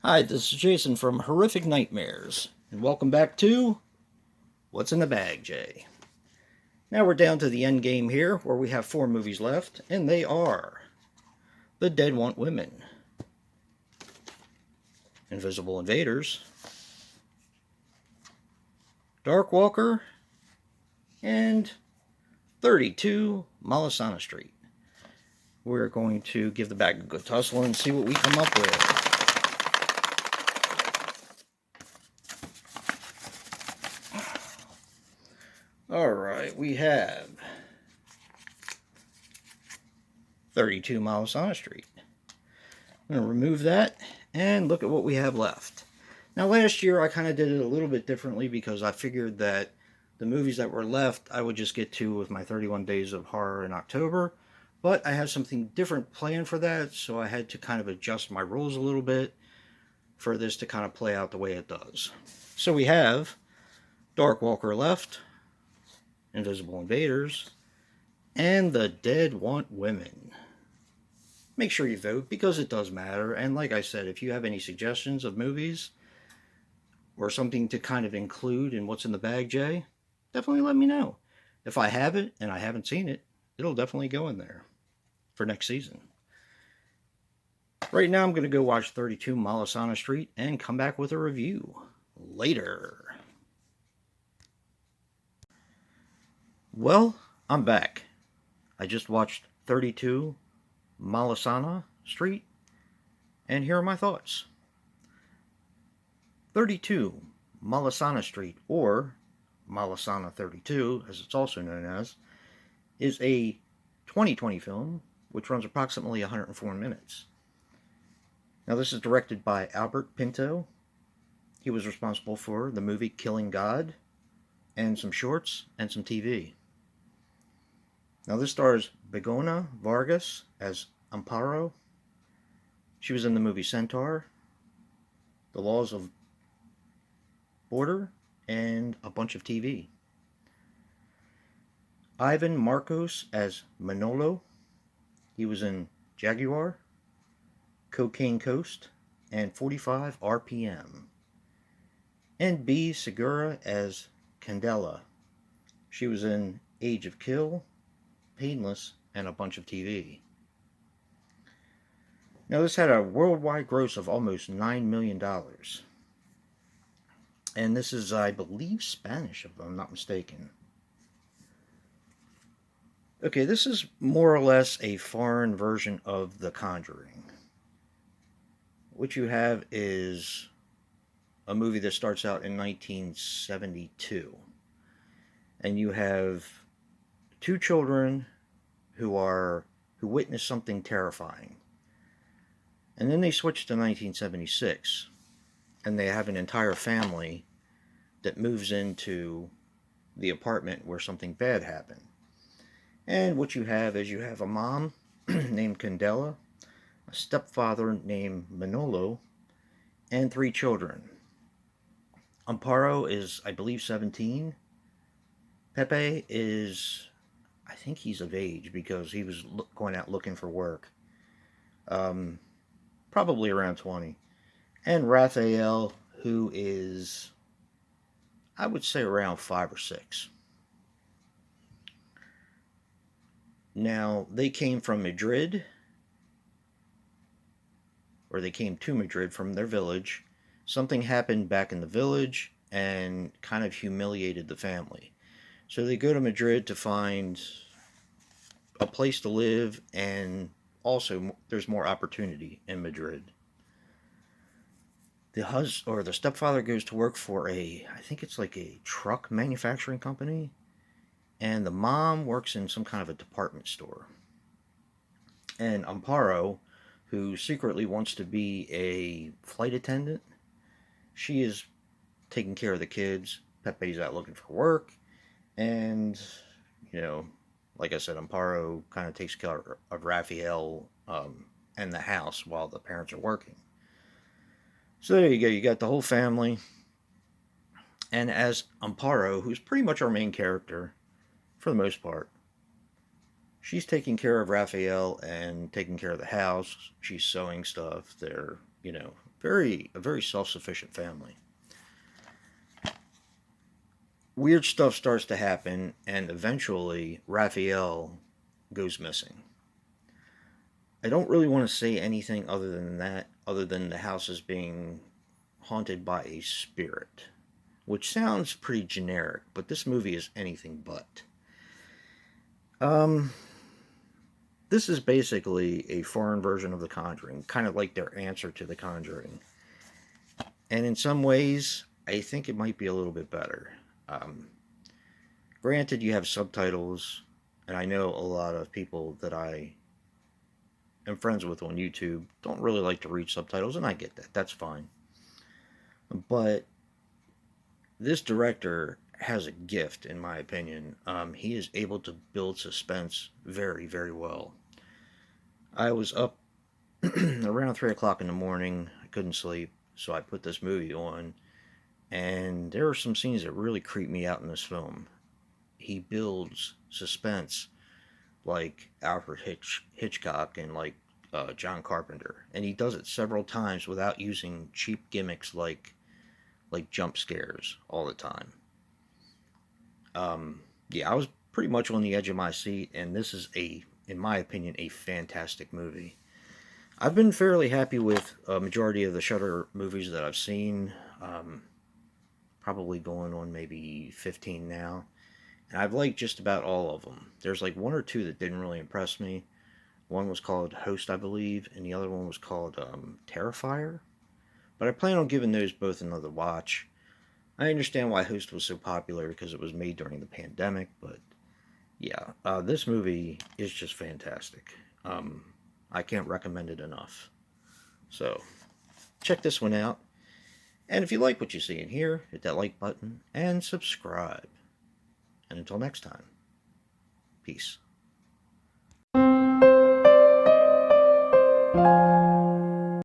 Hi, this is Jason from Horrific Nightmares, and welcome back to What's in the Bag, Jay. Now we're down to the end game here, where we have 4 movies left, and they are The Dead Want Women, Invisible Invaders, Dark Walker, and 32 Malasana Street. We're going to give the bag a good tussle and see what we come up with. Alright, we have 32 Malasana Street. I'm going to remove that and look at what we have left. Now last year I kind of did it a little bit differently because I figured that the movies that were left I would just get to with my 31 Days of Horror in October. But I have something different planned for that, so I had to kind of adjust my rules a little bit for this to kind of play out the way it does. So we have Dark Walker left, Invisible Invaders, and The Dead Want Women. Make sure you vote because it does matter. And like I said, if you have any suggestions of movies or something to kind of include in what's in the bag, Jay, definitely let me know. If I have it and I haven't seen it, it'll definitely go in there for next season. Right now, I'm going to go watch 32 Malasana Street and come back with a review later. Well, I'm back. I just watched 32 Malasana Street, and here are my thoughts. 32 Malasana Street, or Malasana 32, as it's also known as, is a 2020 film which runs approximately 104 minutes. Now, this is directed by Albert Pinto. He was responsible for the movie Killing God, and some shorts, and some TV. Now, this stars Begoña Vargas as Amparo. She was in the movie Centaur, The Laws of Border, and a bunch of TV. Ivan Marcos as Manolo. He was in Jaguar, Cocaine Coast, and 45 RPM. And B. Segura as Candela. She was in Age of Kill, Painless, and a bunch of TV. Now, this had a worldwide gross of almost $9 million. And this is, I believe, Spanish, if I'm not mistaken. Okay, this is more or less a foreign version of The Conjuring. What you have is a movie that starts out in 1972. And you have 2 children who witness something terrifying. And then they switch to 1976, and they have an entire family that moves into the apartment where something bad happened. And what you have is you have a mom named Candela, a stepfather named Manolo, and 3 children. Amparo is, I believe, 17. Pepe is, I think he's of age because he was going out looking for work. Probably around 20. And Raphael, who is, I would say, around 5 or 6. Now, they came from Madrid, or they came to Madrid from their village. Something happened back in the village and kind of humiliated the family. So they go to Madrid to find a place to live, and also there's more opportunity in Madrid. The stepfather goes to work for I think it's like a truck manufacturing company, and the mom works in some kind of a department store. And Amparo, who secretly wants to be a flight attendant, she is taking care of the kids. Pepe's out looking for work, and like I said, Amparo kind of takes care of Raphael and the house while the parents are working. So there you go. You got the whole family. And as Amparo, who's pretty much our main character for the most part, she's taking care of Raphael and taking care of the house. She's sewing stuff. They're, a very self-sufficient family. Weird stuff starts to happen, and eventually Raphael goes missing. I don't really want to say anything other than that, other than the house is being haunted by a spirit, which sounds pretty generic, but this movie is anything but. Um, this is basically a foreign version of The Conjuring, kind of like their answer to The Conjuring. And in some ways, I think it might be a little bit better. Um, Granted, you have subtitles, and I know a lot of people that I am friends with on YouTube don't really like to read subtitles, and I get that. That's fine. But this director has a gift, in my opinion. He is able to build suspense very, very well. I was up around 3 o'clock in the morning. I couldn't sleep, so I put this movie on, and there are some scenes that really creep me out in this film. He builds suspense like Alfred Hitchcock and like John Carpenter, and he does it several times without using cheap gimmicks like jump scares all the time. Yeah, I was pretty much on the edge of my seat, and this is in my opinion, a fantastic movie. I've been fairly happy with a majority of the Shudder movies that I've seen. Um, Probably going on maybe 15 now. And I've liked just about all of them. There's like one or two that didn't really impress me. One was called Host, I believe, and the other one was called Terrifier. But I plan on giving those both another watch. I understand why Host was so popular because it was made during the pandemic, but yeah, this movie is just fantastic. I can't recommend it enough. So, check this one out. And if you like what you see in here, hit that like button and subscribe. And until next time, peace.